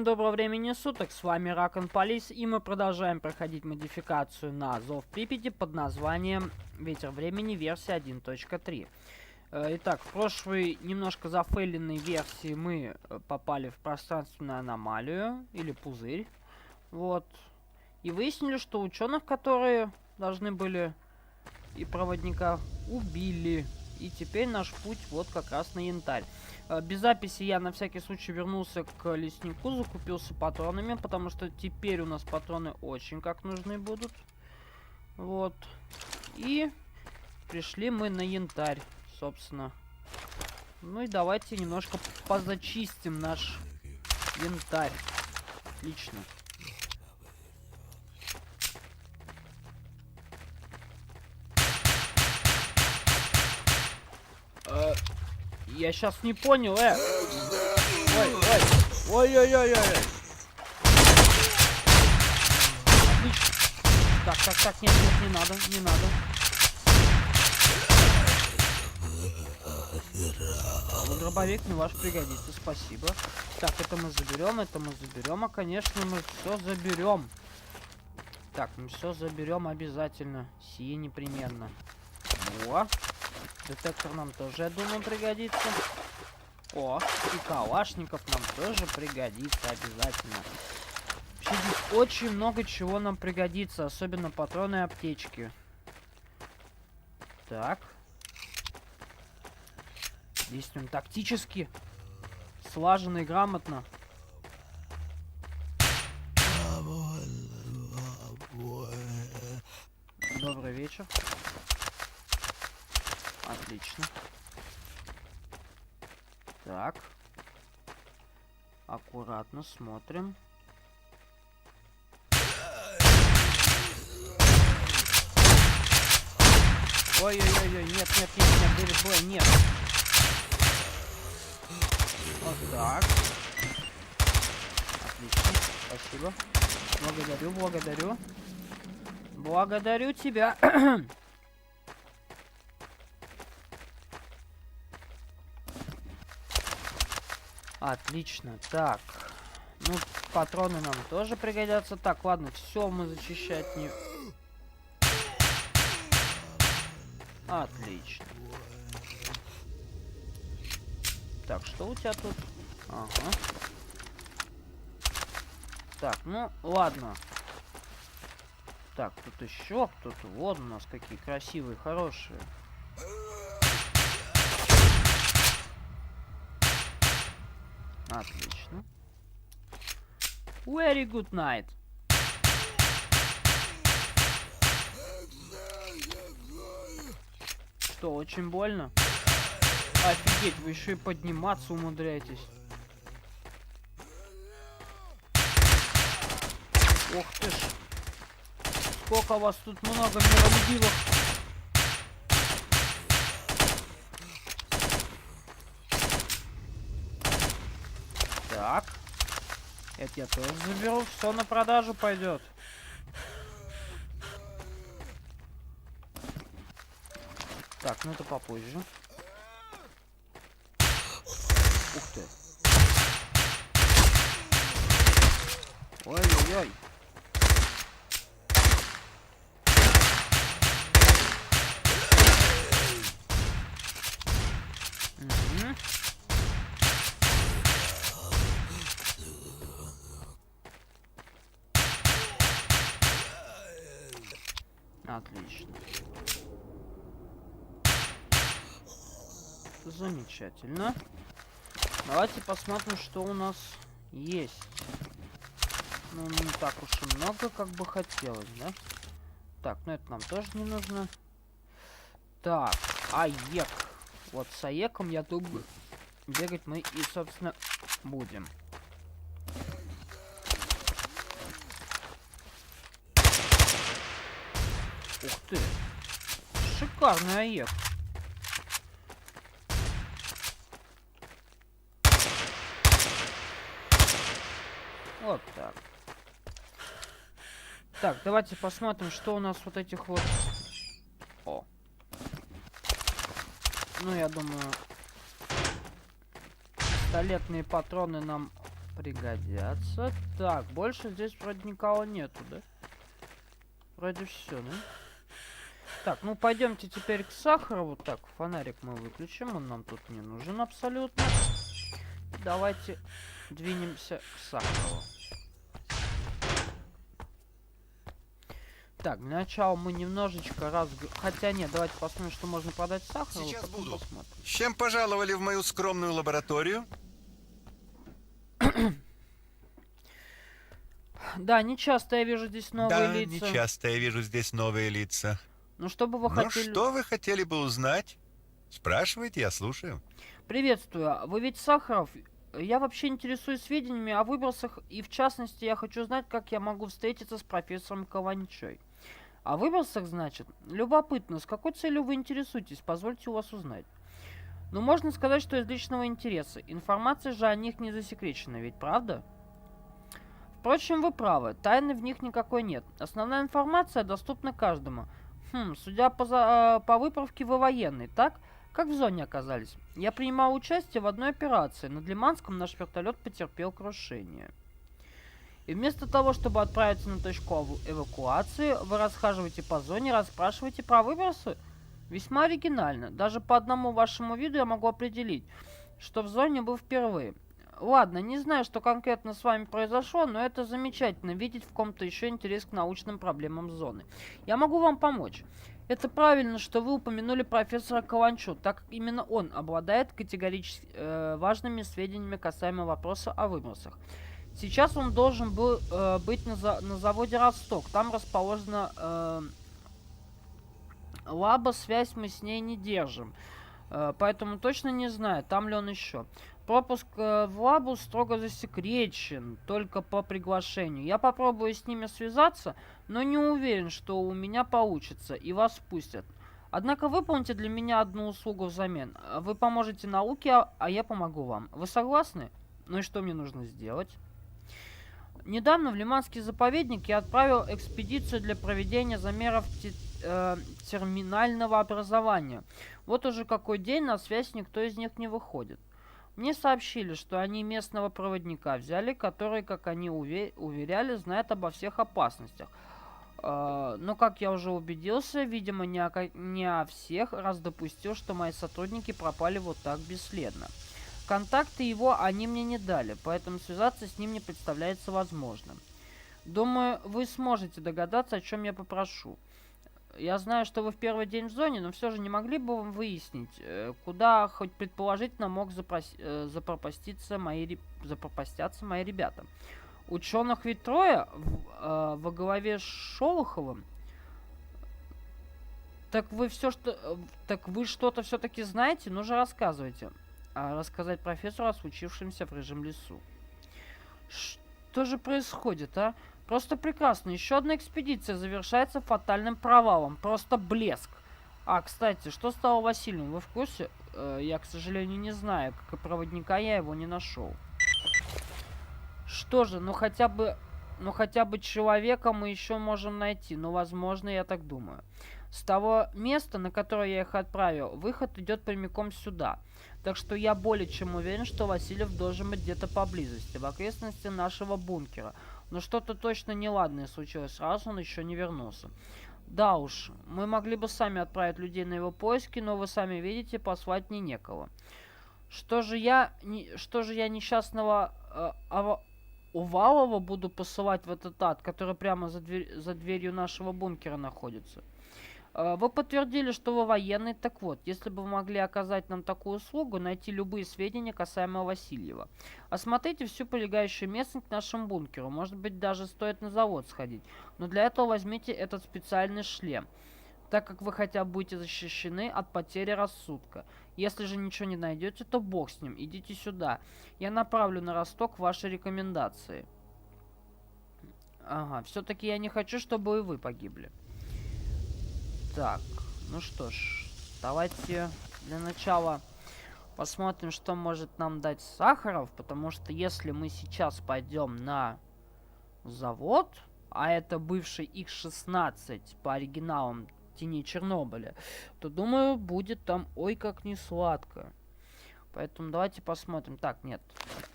Доброго времени суток, с вами Raccoon Police, и мы продолжаем проходить модификацию на Зов Припяти под названием Ветер времени версия 1.3. Итак, в прошлой немножко зафейленной версии мы попали в пространственную аномалию, или пузырь, вот, и выяснили, что ученых, которые должны были и проводника, убили, и теперь наш путь вот как раз на Янтарь. Без записи я на всякий случай вернулся к леснику, закупился патронами, потому что теперь у нас патроны очень как нужны будут. Вот. И пришли мы на Янтарь, собственно. Ну и давайте немножко позачистим наш Янтарь. Отлично. Я сейчас не понял, Ой-ой-ой-ой-ой. Отлично. Так, нет, не надо. Дробовик мне ваш пригодится, спасибо. Так, это мы заберем, а, конечно, мы все заберем. Так, мы все заберем обязательно, сие непременно. О, детектор нам тоже, я думаю, пригодится. О, и калашников нам тоже пригодится обязательно. Вообще здесь очень много чего нам пригодится, особенно патроны и аптечки. Так. Действуем тактически, слаженно и грамотно. Добрый вечер. Отлично. Так. Аккуратно смотрим. Ой-ой-ой, нет, БРБ, нет. Вот так. Отлично, спасибо. Благодарю тебя. Отлично, так. Ну, патроны нам тоже пригодятся. Так, ладно, все мы зачищать не... Отлично. Так, что у тебя тут? Ага. Так, ну, ладно. Так, тут еще кто-то. Вот у нас какие красивые, хорошие. Отлично. Very good night. Что, очень больно? Офигеть, вы еще и подниматься умудряетесь. Ох ты ж. Сколько вас тут много миролюбивых. Так. Это я тоже заберу. Все на продажу пойдет. Так, ну это попозже. Ух ты. Ой-ой-ой. Угу. Отлично. Замечательно. Давайте посмотрим, что у нас есть. Ну, не так уж и много, как бы хотелось, да? Так, ну это нам тоже не нужно. Так, АЕК. Вот с АЕКом, я думаю, бегать мы и, собственно, будем. Ух ты. Шикарный АЕК. Вот так. Так, давайте посмотрим, что у нас вот этих вот... О. Ну, я думаю, пистолетные патроны нам Пригодятся. Так, больше здесь вроде никого нету, да? Вроде все, да? Так, ну пойдемте теперь к Сахарову. Так, фонарик мы выключим, он нам тут не нужен абсолютно. Давайте двинемся к Сахарову. Так, для начала мы немножечко Хотя нет, давайте посмотрим, что можно продать Сахарову. Сейчас буду. Посмотрим. С чем пожаловали в мою скромную лабораторию? Да, не часто я вижу здесь новые Да, лица. не часто я вижу здесь новые лица. Ну, что бы вы Ну, хотели... что вы хотели бы узнать? Спрашивайте, я слушаю. Приветствую. Вы ведь Сахаров? Я вообще интересуюсь сведениями о выбросах, и в частности я хочу знать, как я могу встретиться с профессором Каланчой. О выбросах, значит? Любопытно, с какой целью вы интересуетесь? Позвольте у вас узнать. Ну, можно сказать, что из личного интереса. Информация же о них не засекречена, ведь правда? Впрочем, вы правы, тайны в них никакой нет. Основная информация доступна каждому. Судя по выправке, вы военный, так? Как в зоне оказались? Я принимал участие в одной операции. Над Лиманском наш вертолет потерпел крушение. И вместо того, чтобы отправиться на точку эвакуации, вы расхаживаете по зоне, расспрашиваете про выбросы? Весьма оригинально. Даже по одному вашему виду я могу определить, что в зоне был впервые. Ладно, не знаю, что конкретно с вами произошло, но это замечательно видеть в ком-то еще интерес к научным проблемам зоны. Я могу вам помочь. Это правильно, что вы упомянули профессора Каланчу, так как именно он обладает категорически важными сведениями касаемо вопроса о выбросах. Сейчас он должен был быть на заводе Росток. Там расположена лаба, связь мы с ней не держим. Поэтому точно не знаю, там ли он еще. Пропуск в лабу строго засекречен, только по приглашению. Я попробую с ними связаться, но не уверен, что у меня получится, и вас впустят. Однако выполните для меня одну услугу взамен. Вы поможете науке, а я помогу вам. Вы согласны? Ну и что мне нужно сделать? Недавно в Лиманский заповедник я отправил экспедицию для проведения замеров терминального образования. Вот уже какой день на связь никто из них не выходит. Мне сообщили, что они местного проводника взяли, который, как они уверяли, знает обо всех опасностях. Но, как я уже убедился, видимо, не о всех, раз допустил, что мои сотрудники пропали вот так бесследно. Контакты его они мне не дали, поэтому связаться с ним не представляется возможным. Думаю, вы сможете догадаться, о чем я попрошу. Я знаю, что вы в первый день в зоне, но все же не могли бы вы выяснить, куда хоть предположительно мог запропастятся мои ребята. Ученых ведь трое во главе с Шолоховым. Так вы что-то все-таки знаете? Ну же рассказывайте. Рассказать профессору о случившемся в рыжем лесу. Что же происходит, а? Просто прекрасно. Еще одна экспедиция завершается фатальным провалом. Просто блеск. Кстати, что стало Василием? Вы в курсе? Я, к сожалению, не знаю. Как и проводника я его не нашел. Что же, ну хотя бы человека мы еще можем найти. Ну, возможно, я так думаю. С того места, на которое я их отправил, выход идет прямиком сюда. Так что я более чем уверен, что Васильев должен быть где-то поблизости, в окрестности нашего бункера. Но что-то точно неладное случилось, раз он еще не вернулся. Да уж, мы могли бы сами отправить людей на его поиски, но вы сами видите, послать мне некого. Что же я несчастного Увалова буду посылать в этот ад, который прямо за дверью нашего бункера находится? Вы подтвердили, что вы военный. Так вот, если бы вы могли оказать нам такую услугу, найти любые сведения касаемо Васильева. Осмотрите всю прилегающую местность к нашему бункеру. Может быть, даже стоит на завод сходить. Но для этого возьмите этот специальный шлем, так как вы хотя бы будете защищены от потери рассудка. Если же ничего не найдете, то бог с ним. Идите сюда. Я направлю на Росток ваши рекомендации. Ага, все-таки я не хочу, чтобы и вы погибли. Так, ну что ж, давайте для начала посмотрим, что может нам дать Сахаров, потому что если мы сейчас пойдем на завод, а это бывший Х-16 по оригиналам Тени Чернобыля, то, думаю, будет там ой как не сладко. Поэтому давайте посмотрим. Так, нет.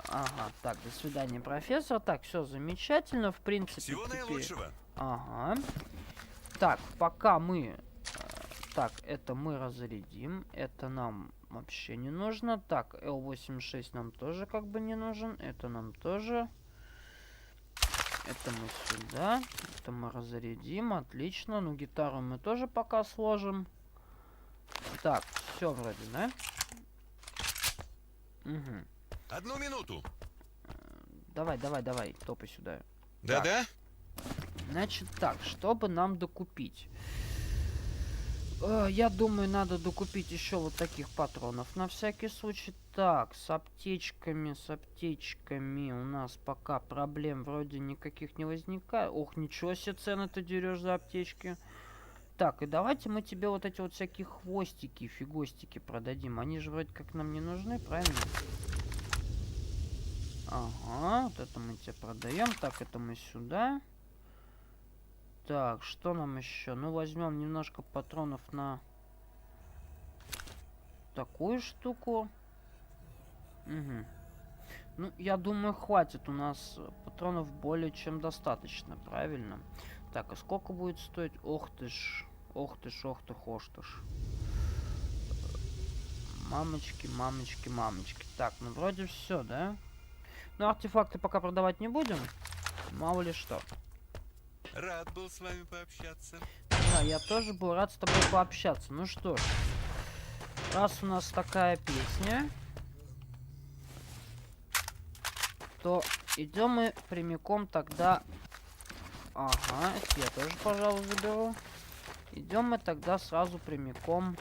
Ага, так, до свидания, профессор. Так, все замечательно, в принципе. Всего теперь... наилучшего. Ага. Так, пока мы... Так, это мы разрядим. Это нам вообще не нужно. Так, L86 нам тоже как бы не нужен. Это нам тоже. Это мы сюда. Это мы разрядим. Отлично. Ну, гитару мы тоже пока сложим. Так, все вроде, да? Угу. 1 минуту. Давай, топай сюда. Да-да? Значит так, чтобы нам докупить. Я думаю, надо докупить еще вот таких патронов на всякий случай. Так, с аптечками у нас пока проблем вроде никаких не возникает. Ох, ничего себе, цены ты дерешь за аптечки. Так, и давайте мы тебе вот эти вот всякие хвостики, фигостики продадим. Они же вроде как нам не нужны, правильно? Ага, вот это мы тебе продаем. Так, это мы сюда. Так, что нам еще? Ну, возьмем немножко патронов на такую штуку. Угу. Ну, я думаю, хватит. У нас патронов более чем достаточно, правильно? Так, а сколько будет стоить? Ох ты ж. Ох ты ж, ох ты, хошь ты ж. Мамочки, мамочки, мамочки. Так, ну вроде все, да? Ну, артефакты пока продавать не будем. Мало ли что. Рад был с вами пообщаться. Да, я тоже был рад с тобой пообщаться. Ну что ж, раз у нас такая песня, то идем мы прямиком тогда... Ага, это я тоже, пожалуй, заберу. Идем мы тогда сразу прямиком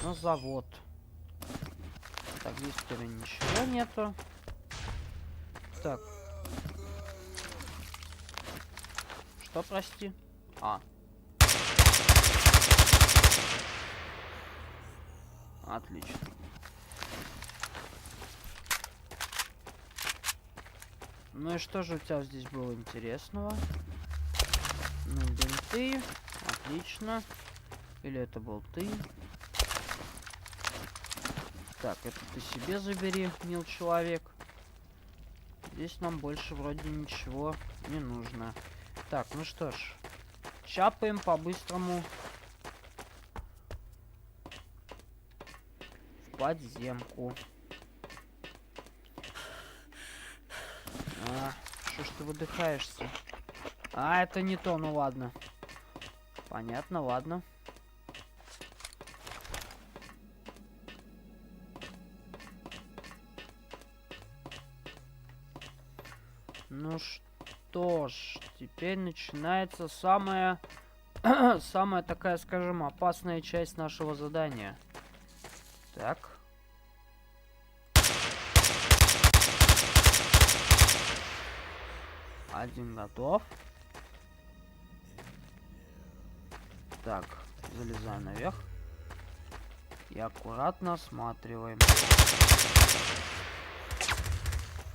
на завод. Так, здесь теперь ничего нету. Так. Что, прости? А. Отлично. Ну и что же у тебя здесь было интересного? Ну, бинты. Отлично. Или это был ты? Так, это ты себе забери, мил человек. Здесь нам больше вроде ничего не нужно. Так, ну что ж. Чапаем по-быстрому в подземку. Что ж ты выдыхаешься? А, это не то, ну ладно. Понятно, ладно. Ну что ж, теперь начинается самая самая такая, скажем, опасная часть нашего задания. Так. Один готов. Так, залезаем наверх. И аккуратно осматриваем.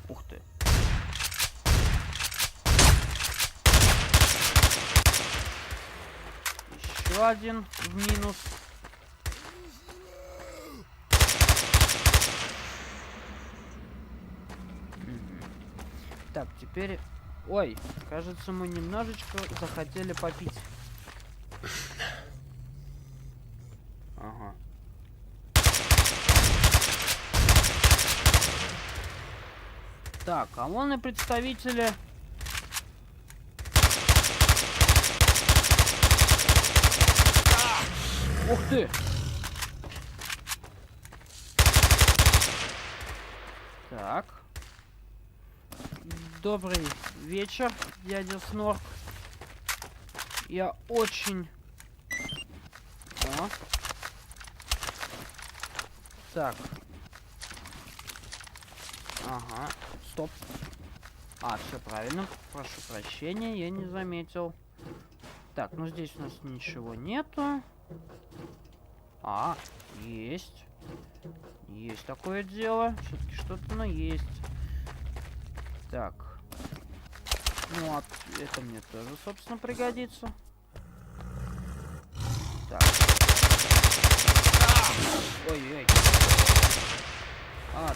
Ух ты. Еще один в минус. Так, теперь... Ой, кажется, мы немножечко захотели попить. Ага. Так, а вон и представители... Ух ты! Так. Добрый вечер, дядя Снорк. Я очень... О. Так. Ага. Стоп. А, все правильно. Прошу прощения, я не заметил. Так, ну здесь у нас ничего нету. А, есть. Есть такое дело. Все-таки что-то, но есть. Так. Ну, а это мне тоже, собственно, пригодится. Так. Ой-ой. А,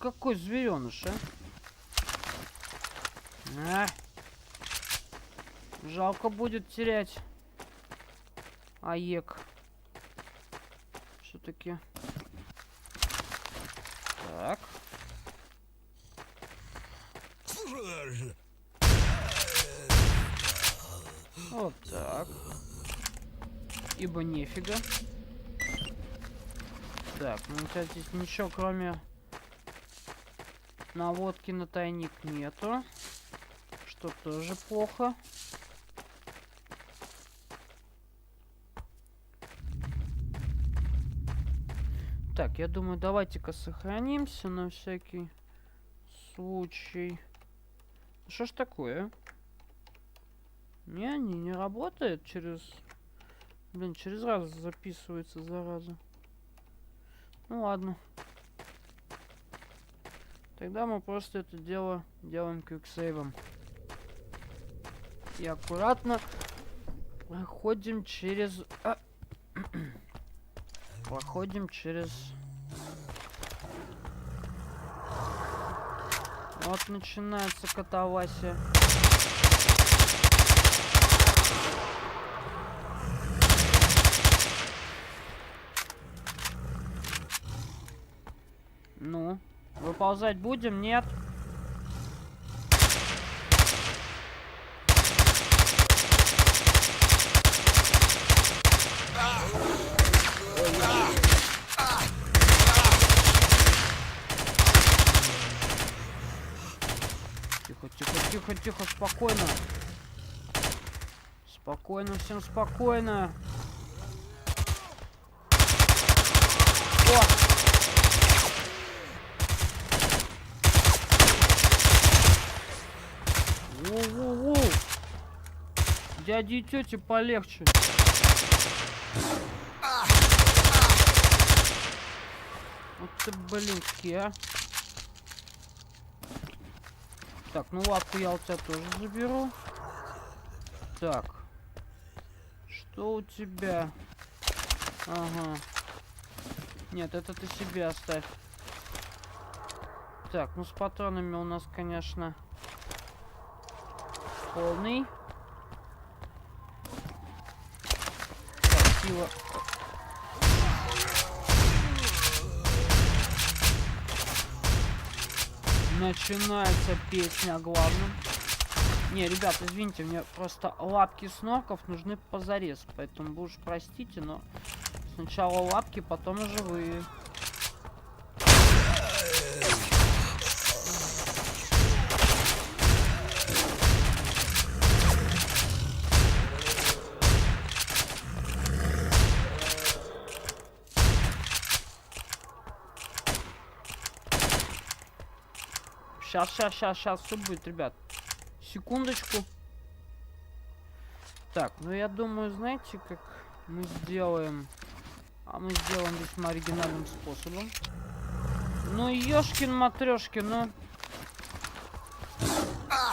какой звереныш, а? Жалко будет терять. АЕК. Все-таки. Так. Вот так. Ибо нефига. Так, ну у тебя здесь ничего кроме наводки на тайник нету. Что тоже плохо. Так, я думаю, давайте-ка сохранимся на всякий случай. Что ж такое? Не работает через... Блин, через раз записывается, зараза. Ну ладно. Тогда мы просто это дело делаем квиксейвом. И аккуратно проходим через... проходим через... Вот начинается катавасия. Ну, выползать будем? Нет. Тихо, спокойно. Спокойно, всем спокойно. О! Воу-воу-воу! Дяди и тети полегче. Вот ты, блинки, а. Так, ну лапку я у тебя тоже заберу. Так. Что у тебя? Ага. Нет, это ты себе оставь. Так, ну с патронами у нас, конечно, полный. Так, сила. Начинается песня о главном. Не, ребят, извините, мне просто лапки снорков нужны позарез. Поэтому вы уж простите, но сначала лапки, потом уже вы. Сейчас, все будет, ребят. Секундочку. Так, ну я думаю, знаете, как мы сделаем? А мы сделаем весьма оригинальным способом. Ну, ёшкин матрешкин, ну.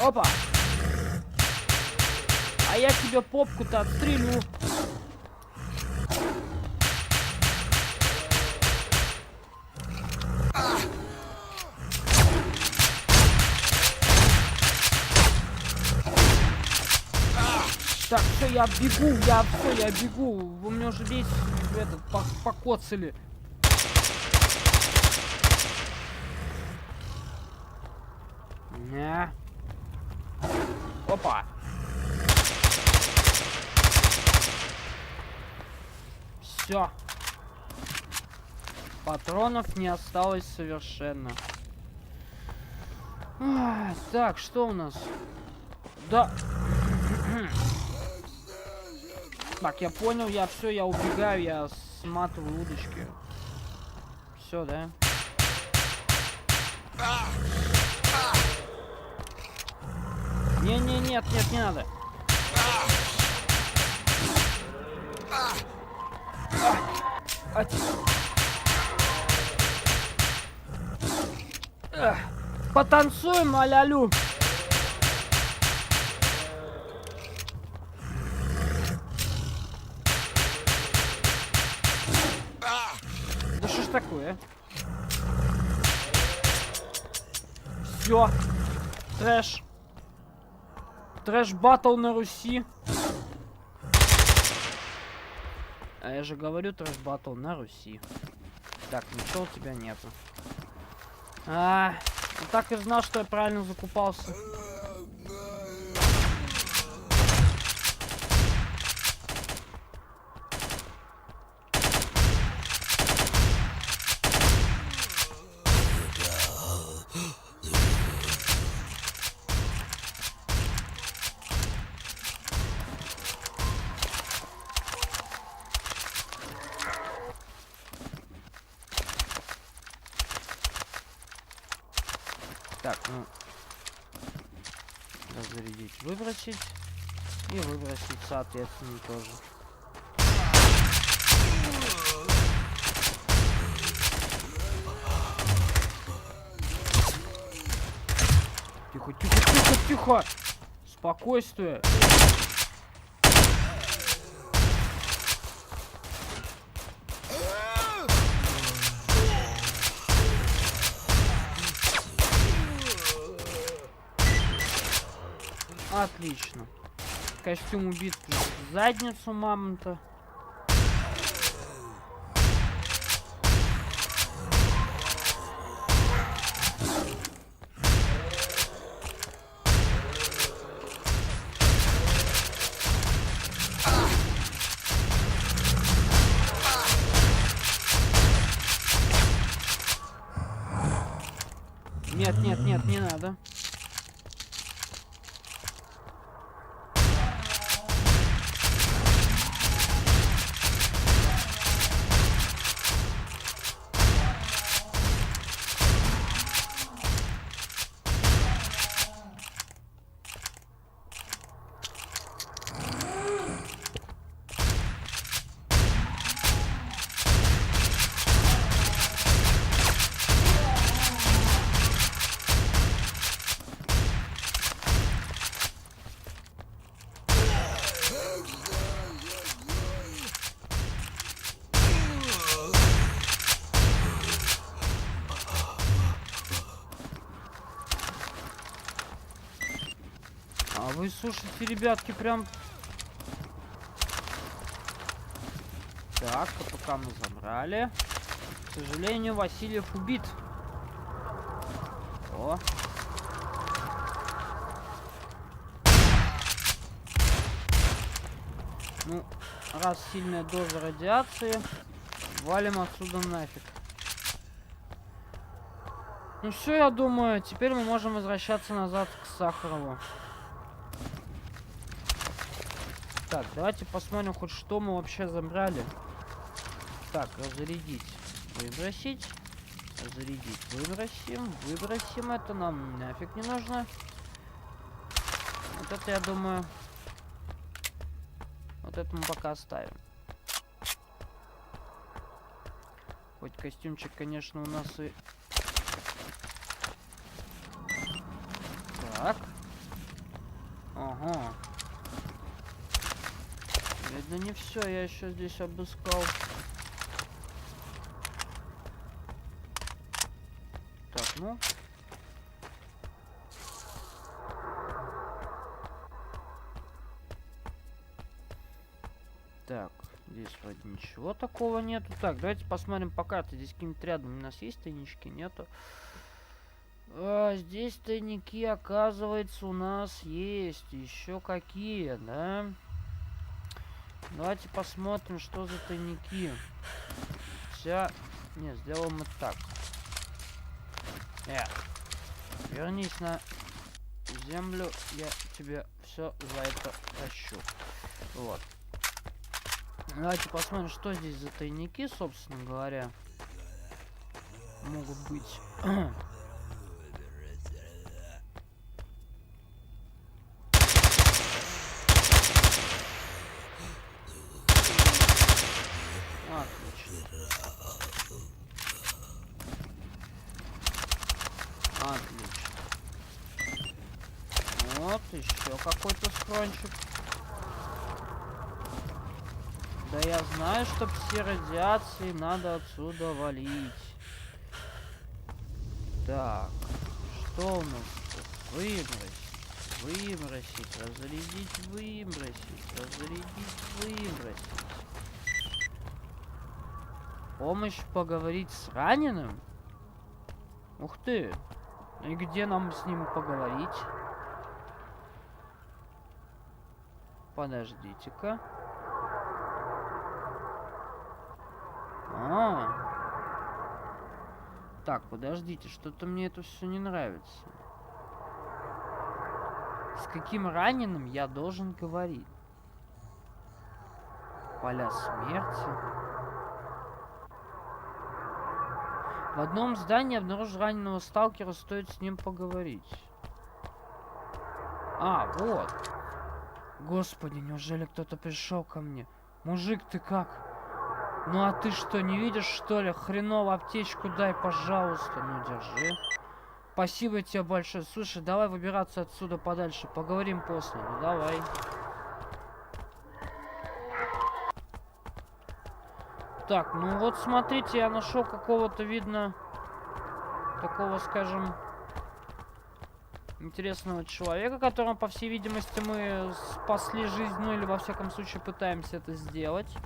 Опа! А я тебе попку-то отстрелю. Так, все, я бегу, Вы мне уже весь этот покоцали. Не. Опа. Все. Патронов не осталось совершенно. Так, что у нас? Да. Так, я понял, я убегаю, я сматываю удочки. Все, да? Нет, не надо. Потанцуем, а-ля-лю. Да что ж такое? Все. Трэш. Трэш батл на Руси. А я же говорю, трэш батл на Руси. Так, ничего у тебя нету. Я так и знал, что я правильно закупался. Так, ну, разрядить, выбросить и выбросить, соответственно, тоже. Тихо, тихо, тихо, тихо! Спокойствие! Отлично. Костюм убит в задницу мамонта. Нет, нет, нет, не надо. А вы слушайте, ребятки, прям... Так, КПК мы забрали. К сожалению, Васильев убит. О. Ну, раз сильная доза радиации, валим отсюда нафиг. Ну все, я думаю, теперь мы можем возвращаться назад к Сахарову. Так, давайте посмотрим, хоть что мы вообще забрали. Так, разрядить, выбросить. Разрядить, выбросим. Выбросим, это нам нафиг не нужно. Вот это, я думаю... Вот это мы пока оставим. Хоть костюмчик, конечно, у нас и... Так. Ага. Видно, не все, я еще здесь обыскал. Так, ну. Так, здесь вроде ничего такого нету. Так, давайте посмотрим по карте. Здесь каким-то рядом у нас есть тайнички? Нету. Здесь тайники, оказывается, у нас есть. Еще какие, да? Давайте посмотрим, что за тайники. Не, сделаем мы так. Вернись на землю, я тебе все за это прощу. Вот. Давайте посмотрим, что здесь за тайники, собственно говоря, могут быть. Отлично. Вот, еще какой-то схрончик. Да я знаю, что все радиации надо отсюда валить. Так, Что у нас тут? Выбросить, разрядить, выбросить, разрядить, выбросить. Помощь поговорить с раненым? Ух ты! И где нам с ним поговорить? Подождите-ка. Так, подождите, что-то мне это все не нравится. С каким раненым я должен говорить? Поля смерти. В одном здании обнаружил раненого сталкера, стоит с ним поговорить. А, вот. Господи, неужели кто-то пришел ко мне? Мужик, ты как? Ну а ты что, не видишь, что ли? Хреново аптечку дай, пожалуйста. Ну, держи. Спасибо тебе большое. Слушай, давай выбираться отсюда подальше. Поговорим после. Ну, давай. Так, ну вот смотрите, я нашел какого-то, видно, такого, скажем, интересного человека, которому, по всей видимости, мы спасли жизнь, ну или во всяком случае пытаемся это сделать.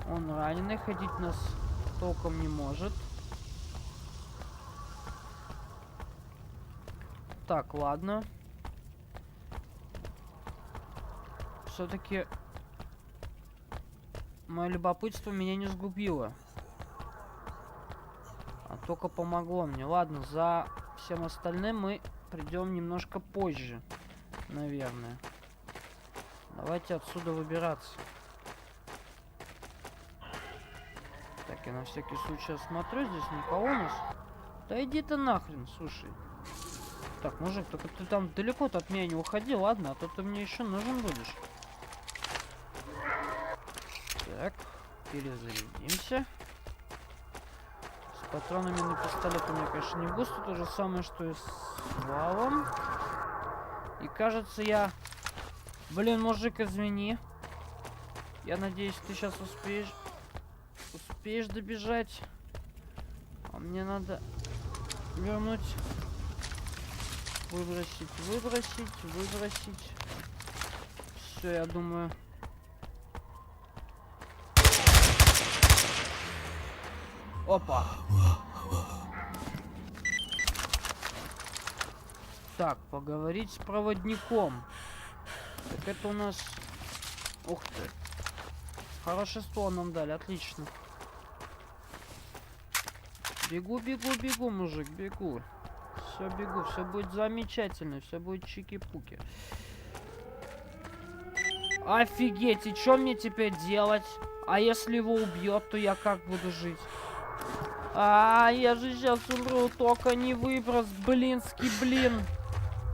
Он раненый, ходить нас толком не может. Так, ладно. Все-таки мое любопытство меня не сгубило, а только помогло мне. Ладно, за всем остальным мы придем немножко позже, наверное. Давайте отсюда выбираться. Так, я на всякий случай осмотрю. Здесь никого у нас. Да иди ты нахрен, слушай. Так, мужик, только ты там далеко-то от меня не уходи, ладно? А то ты мне еще нужен будешь. Так, перезарядимся. С патронами на пистолет у меня, конечно, не густо. То же самое, что и с валом. И кажется, я... Блин, мужик, извини. Я надеюсь, ты сейчас успеешь добежать. А мне надо вернуть... Выбросить. Все, я думаю... Опа. Так, поговорить с проводником. Так это у нас... Ух ты. Хороший ствол нам дали, отлично. Бегу, мужик, бегу. Все, бегу, все будет замечательно, все будет чики-пуки. Офигеть, и что мне теперь делать? А если его убьет, то я как буду жить? Я же сейчас умру, только не выброс, блин.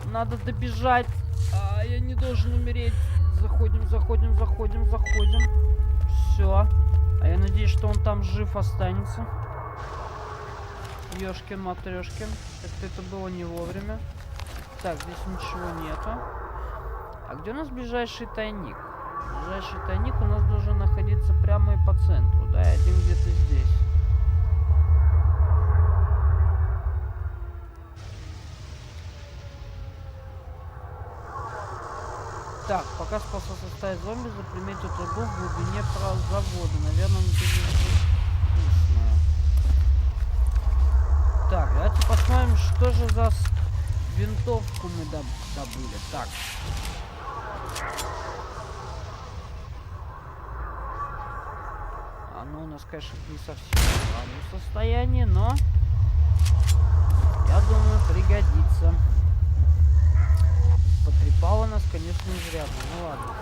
Надо добежать. Я не должен умереть. Заходим. Все. А я надеюсь, что он там жив останется. Ёшкин-матрешкин. Как-то это было не вовремя. Так, здесь ничего нету. А где у нас ближайший тайник? Ближайший тайник у нас должен находиться прямо и по центру. Да, и один где-то здесь. Так, пока способен составить зомби, заприметил трубу в глубине завода. Наверное, он будет вкусная. Так, давайте посмотрим, что же за винтовку мы добыли. Так. Оно у нас, конечно, не совсем в равном состоянии, но я думаю, пригодится. Потрепало нас, конечно, изрядно. Ну ладно.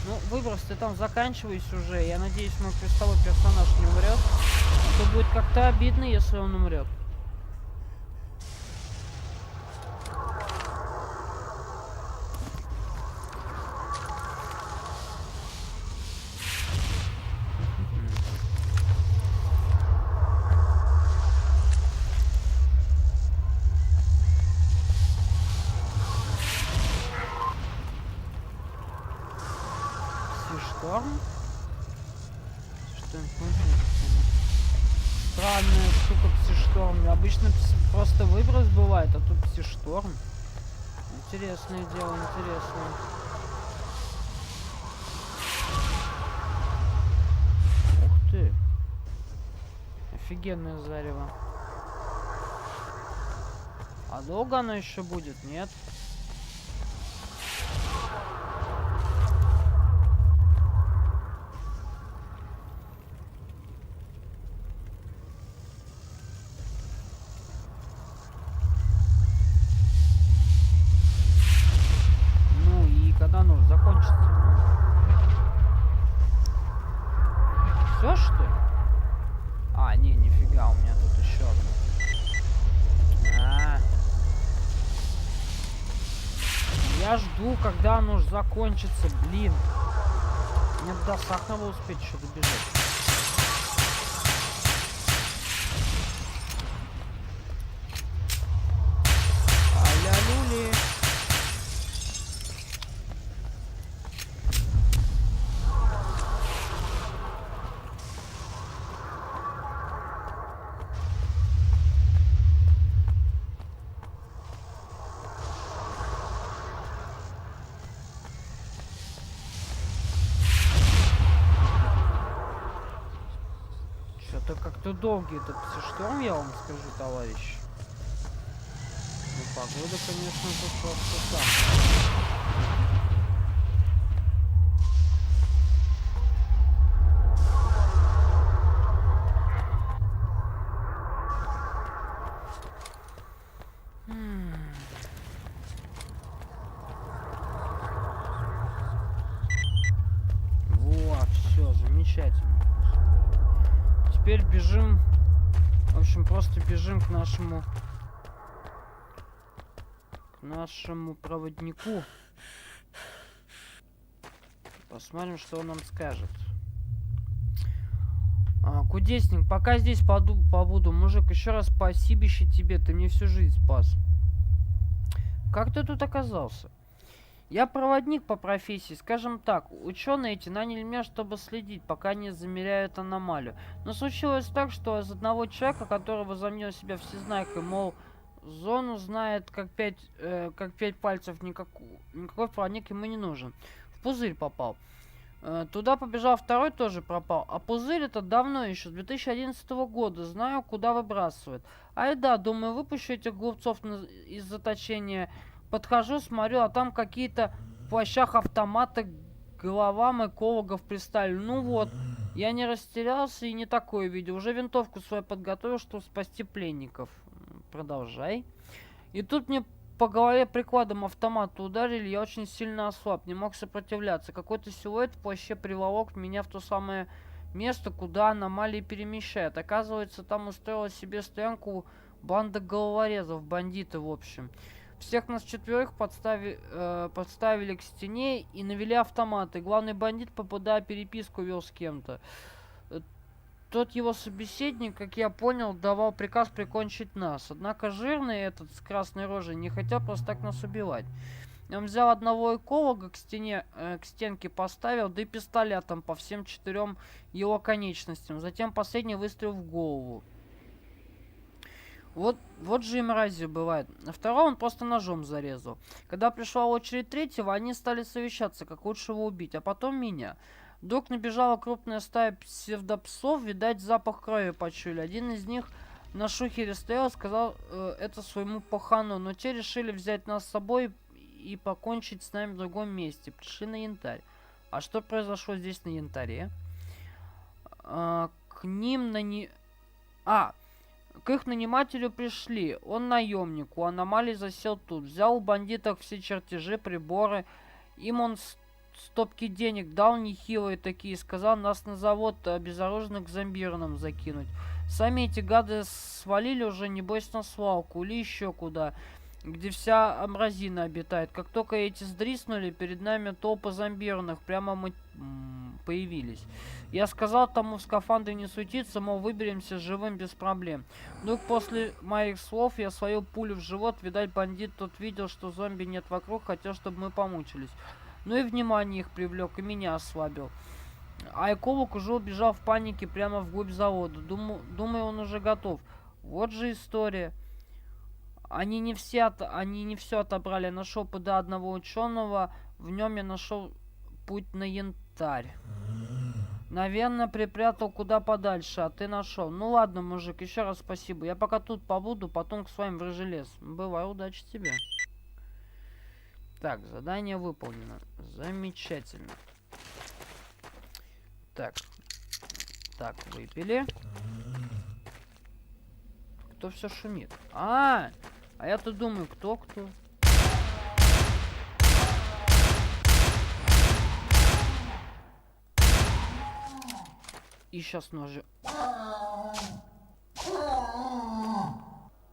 Ну, выброс ты там заканчивайся уже. Я надеюсь, мой кристалловый персонаж не умрет. А то будет как-то обидно, если он умрет. что-нибудь нужно. Странная штука пси-шторм. Обычно просто выброс бывает, а тут пси-шторм. Интересное дело, интересное. Ух ты. Офигенное зарево. А долго оно еще будет? Нет? Ну и когда оно закончится? Все что ли? А, не, нифига, у меня тут еще одно. Я жду, когда оно ж закончится, блин. Мне бы до Сахарова успеть еще добежать. А-ля-люли. Что-то как-то долгий этот пси-шторм, я вам скажу, товарищ. Ну, погода, конечно, тут просто так. Вот, все, замечательно. Теперь бежим. В общем, просто бежим к нашему проводнику. Посмотрим, что он нам скажет. Кудесник, пока здесь побуду. Мужик, еще раз спасибище тебе, ты мне всю жизнь спас. Как ты тут оказался? Я проводник по профессии, скажем так. Ученые эти наняли меня, чтобы следить, пока не замеряют аномалию. Но случилось так, что из одного человека, который возомнил себя всезнайкой, мол, зону знает как пять пальцев, никакой проводник ему не нужен. В пузырь попал. Туда побежал второй, тоже пропал. А пузырь это давно еще, с 2011 года. Знаю, куда выбрасывает. Ай да, думаю, выпущу этих глупцов из заточения. Подхожу, смотрю, а там какие-то в плащах автоматы головам экологов приставили. Ну вот, я не растерялся и не такое видел. Уже винтовку свою подготовил, чтобы спасти пленников. Продолжай. И тут мне по голове прикладом автомата ударили, я очень сильно ослаб, не мог сопротивляться. Какой-то силуэт в плаще приволок меня в то самое место, куда аномалии перемещает. Оказывается, там устроила себе стоянку банда головорезов, бандиты в общем. Всех нас четверых подставили к стене и навели автоматы. Главный бандит, попадая переписку, вел с кем-то. Тот его собеседник, как я понял, давал приказ прикончить нас. Однако жирный этот с красной рожей не хотел просто так нас убивать. Он взял одного эколога к стенке поставил, да и пистолетом по всем 4 его конечностям. Затем последний выстрел в голову. Вот же и мрази бывает. А второго он просто ножом зарезал. Когда пришла очередь третьего, они стали совещаться, как лучше его убить, а потом меня. Вдруг набежала крупная стая псевдопсов, видать, запах крови почуяли. Один из них на шухере стоял, сказал это своему пахану, но те решили взять нас с собой и покончить с нами в другом месте. Пришли на янтарь. А что произошло здесь на янтаре? К их нанимателю пришли. Он наемник, у аномалий засел тут. Взял у бандитов все чертежи, приборы. Им он стопки денег дал нехилые такие. Сказал нас на завод обезоруженных к зомбированным закинуть. Сами эти гады свалили уже, небось, на свалку или еще куда, где вся амбразина обитает. Как только эти сдриснули, перед нами толпа зомбированных прямо мы появились. Я сказал тому в скафандре не суетиться, мол, выберемся живым без проблем. Вдруг после моих слов я свою пулю в живот, видать, бандит тот видел, что зомби нет вокруг, хотел, чтобы мы помучились. Ну и внимание их привлек, и меня ослабил. А эколог уже убежал в панике прямо вглубь завода. Думаю, он уже готов. Вот же история. Они не все отобрали. Я нашел ПД одного ученого. В нем я нашел путь на янтарь. Наверное, припрятал куда подальше, а ты нашел. Ну ладно, мужик, еще раз спасибо. Я пока тут побуду, потом к своим в рыжий лес. Бывай, удачи тебе. Так, задание выполнено. Замечательно. Так. Так, выпили. Кто все шумит? А я-то думаю, кто? И сейчас ножи.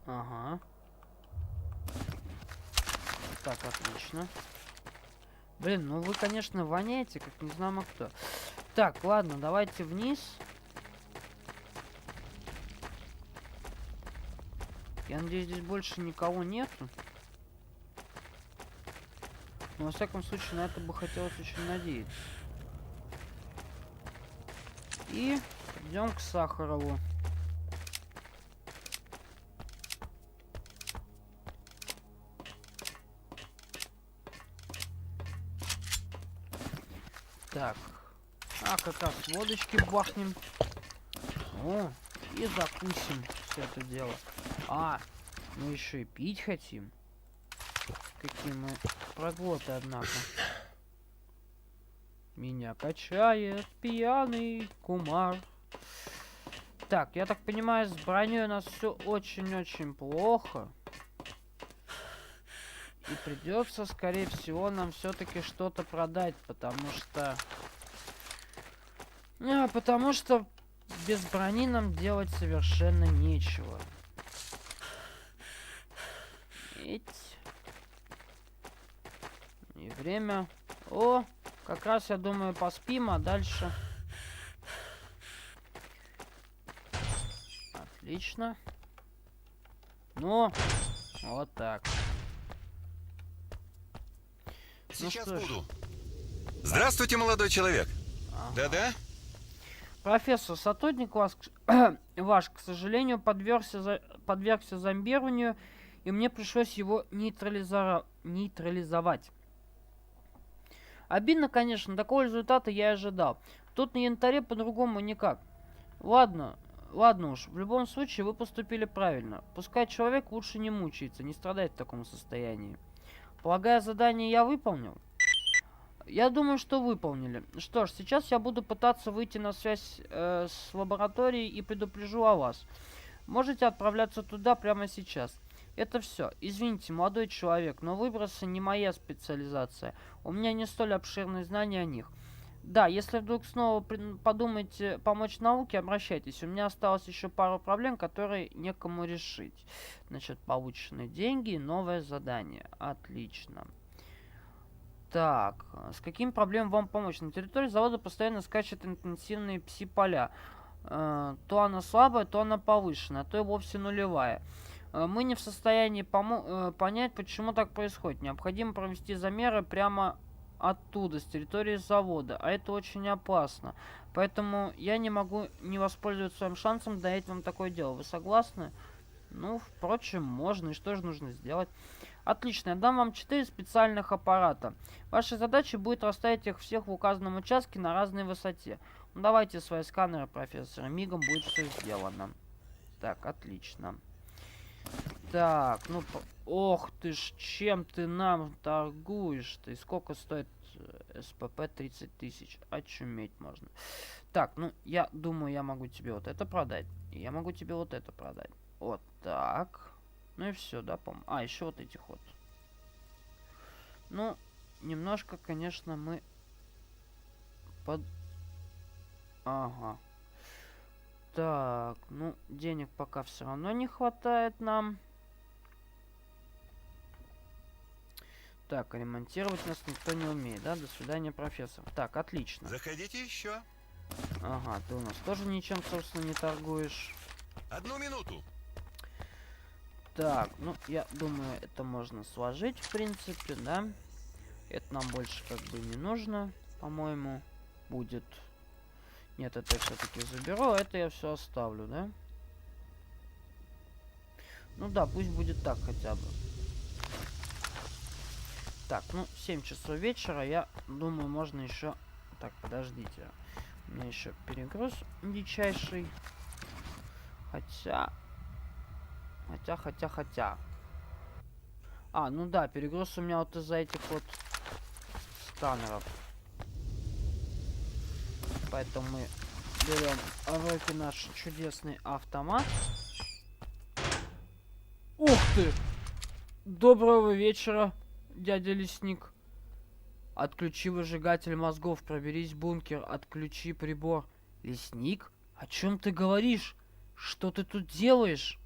Ага. Так, отлично. Блин, ну вы, конечно, воняете, как не знамо кто. Так, ладно, давайте вниз. Я надеюсь, здесь больше никого нету. Но, во всяком случае, на это бы хотелось очень надеяться. И идем к Сахарову. Так. Как раз водочки бахнем. О, и закусим все это дело. Мы еще и пить хотим. Какие мы проглоты, однако. Меня качает пьяный кумар. Так, я так понимаю, с броней у нас все очень-очень плохо. И придется, скорее всего, нам все-таки что-то продать, потому что без брони нам делать совершенно нечего. И время. Как раз, я думаю, поспим, а дальше... Отлично. Ну, вот так. Сейчас ну буду. Здравствуйте, молодой человек. Да-да? Профессор, сотрудник ваш, к сожалению, подвергся зомбированию, и мне пришлось его нейтрализовать. Обидно, конечно, такого результата я и ожидал. Тут на янтаре по-другому никак. Ладно уж, в любом случае вы поступили правильно. Пускай человек лучше не мучается, не страдает в таком состоянии. Полагаю, задание я выполнил? Я думаю, что выполнили. Что ж, сейчас я буду пытаться выйти на связь с лабораторией и предупрежу о вас. Можете отправляться туда прямо сейчас. Это все. Извините, молодой человек, но выбросы не моя специализация. У меня не столь обширные знания о них. Да, если вдруг снова подумаете помочь науке, обращайтесь. У меня осталось еще пару проблем, которые некому решить. Значит, получены деньги и новое задание. Отлично. Так, с каким проблемой вам помочь? На территории завода постоянно скачет интенсивные пси-поля. То она слабая, то она повышенная, а то и вовсе нулевая. Мы не в состоянии понять, почему так происходит. Необходимо провести замеры прямо оттуда, с территории завода, а это очень опасно. Поэтому я не могу не воспользоваться своим шансом дать вам такое дело. Вы согласны? Ну, впрочем, можно. И что же нужно сделать? Отлично, я дам вам 4 специальных аппарата. Вашей задачей будет расставить их всех в указанном участке на разной высоте. Ну, давайте свои сканеры, профессор. Мигом будет все сделано. Так, отлично. Так, ну, ох ты ж, чем ты нам торгуешь? Ты сколько стоит СПП 30 тысяч? Очуметь можно. Так, ну, я думаю, я могу тебе вот это продать. И я могу тебе вот это продать. Вот так. Ну и все, да, по-моему. Еще вот этих вот. Ну, немножко, конечно, мы Ага. Так, ну, денег пока все равно не хватает нам. Так, ремонтировать нас никто не умеет, да? До свидания, профессор. Так, отлично. Заходите еще. Ага, ты у нас тоже ничем, собственно, не торгуешь. 1 минуту. Так, ну, я думаю, это можно сложить, в принципе, да? Это нам больше как бы не нужно, по-моему, будет. Нет, это я все-таки заберу, а это я все оставлю, да? Ну да, пусть будет так хотя бы. Так, ну, 7 часов вечера, я думаю, можно еще... Так, подождите. У меня еще перегруз дичайший. Хотя... Хотя. А, ну да, перегруз у меня вот из-за этих вот сканеров. Поэтому мы берем в руки наш чудесный автомат. Ух ты! Доброго вечера, дядя лесник. Отключи выжигатель мозгов, проберись в бункер, отключи прибор. Лесник? О чем ты говоришь? Что ты тут делаешь?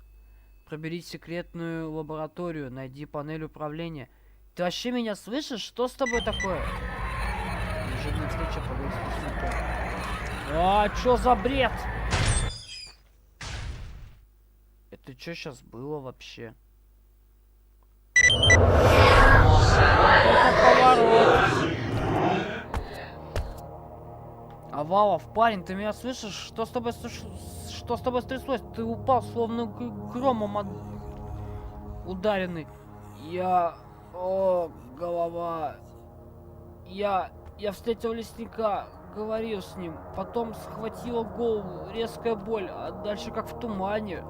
Проберись в секретную лабораторию, найди панель управления. Ты вообще меня слышишь? Что с тобой такое? Неожиданная встреча, поговорить с лесником. А, чё за бред? Это что сейчас было вообще? Вот это поворот. Авалов, парень, ты меня слышишь? Что с тобой стряслось? Ты упал, словно громом ударенный. О, голова. Я встретил лесника, говорил с ним. Потом схватила голову, резкая боль, а дальше как в тумане.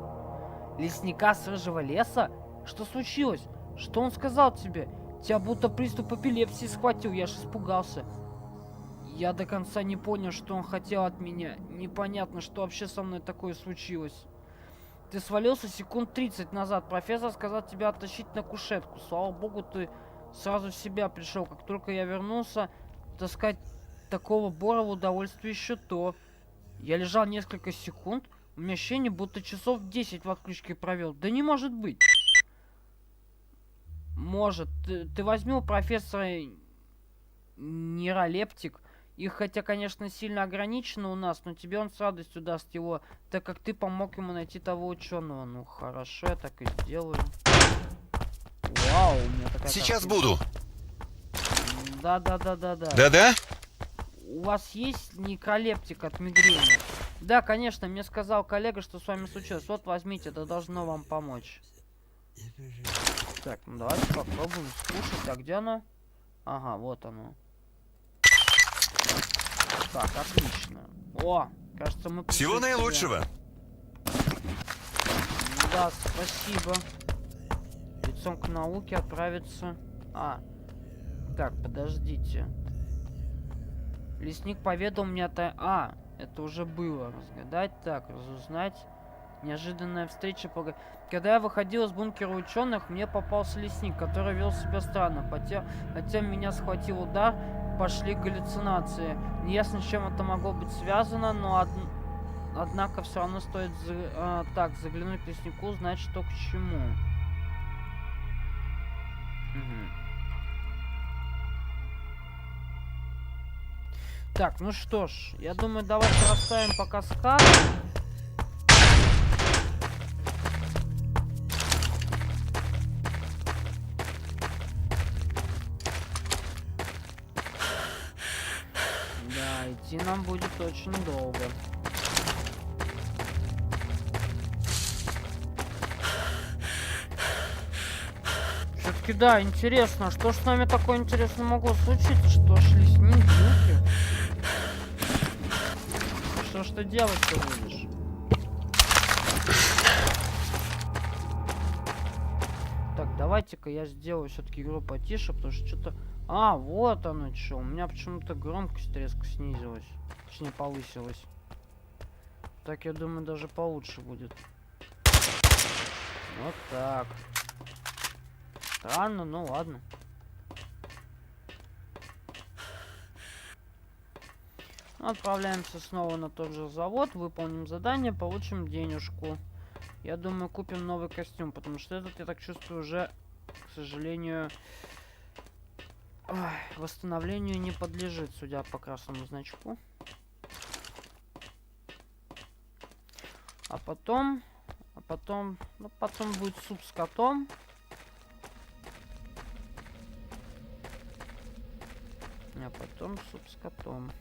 Лесника с рыжего леса? Что случилось? Что он сказал тебе? Тебя будто приступ эпилепсии схватил, я ж испугался. Я до конца не понял, что он хотел от меня. Непонятно, что вообще со мной такое случилось. Ты свалился секунд 30 назад. Профессор сказал тебя оттащить на кушетку. Слава богу, ты сразу в себя пришел. Как только я вернулся, таскать такого Борова удовольствие еще то. Я лежал несколько секунд. У меня ощущение, будто часов 10 в отключке провел. Да не может быть. Может. Ты возьми у профессора нейролептик. Их, хотя, конечно, сильно ограничено у нас, но тебе он с радостью даст его, так как ты помог ему найти того ученого. Ну, хорошо, я так и сделаю. Вау, у меня такая... Сейчас буду. Да. Да-да? У вас есть нейролептик от мигрени? Да, конечно, мне сказал коллега, что с вами случилось. Вот, возьмите, это должно вам помочь. Так, ну давайте попробуем скушать. А где оно? Ага, вот оно. Так, отлично. О, кажется, мы... Всего наилучшего. Да, спасибо. Лицом к науке отправиться. Так, подождите. Лесник поведал мне это уже было. Разгадать, так, разузнать. Неожиданная встреча. Когда я выходил из бункера ученых, мне попался лесник, который вел себя странно. Хотя меня схватил удар, пошли галлюцинации. Неясно, с чем это могло быть связано, но однако все равно стоит заглянуть к леснику, знать, что к чему. Так, ну что ж, я думаю, давайте расставим пока скат. Да, идти нам будет очень долго. Все-таки да, интересно, что ж с нами такое интересное могло случиться, что ж лесник, глюки? Что ж ты делать-то будешь? Так, давайте-ка я сделаю все-таки игру потише, потому что что-то... вот оно что. У меня почему-то громкость резко снизилась. Точнее, повысилась. Так, я думаю, даже получше будет. Вот так. Странно, ну ладно. Отправляемся снова на тот же завод, выполним задание, получим денежку. Я думаю, купим новый костюм, потому что этот, я так чувствую, уже, к сожалению, восстановлению не подлежит, судя по красному значку. А потом будет суп с котом. А потом суп с котом.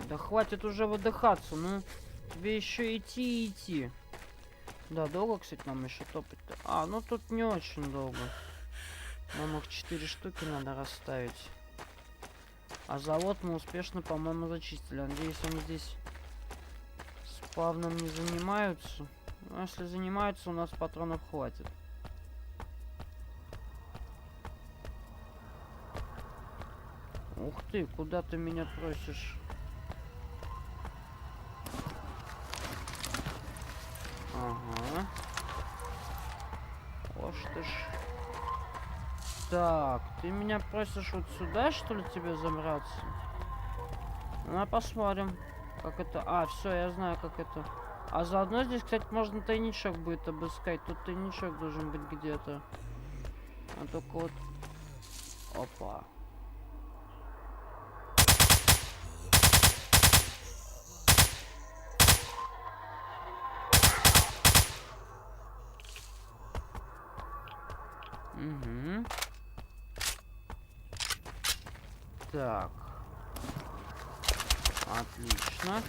Да хватит уже выдыхаться, ну. Тебе еще идти и идти. Да, долго, кстати, нам еще топать-то. А, ну тут не очень долго. Нам их 4 штуки надо расставить. А завод мы успешно, по-моему, зачистили. Надеюсь, они здесь спавном не занимаются. Но если занимаются, у нас патронов хватит. Ух ты, куда ты меня просишь? Ага. Ох ты ж. Так, ты меня просишь вот сюда, что ли, тебе забраться? Ну, посмотрим, как это... А, все, я знаю, как это. А заодно здесь, кстати, можно тайничок будет обыскать. Тут тайничок должен быть где-то. А только вот... Опа. Угу. Так. Отлично.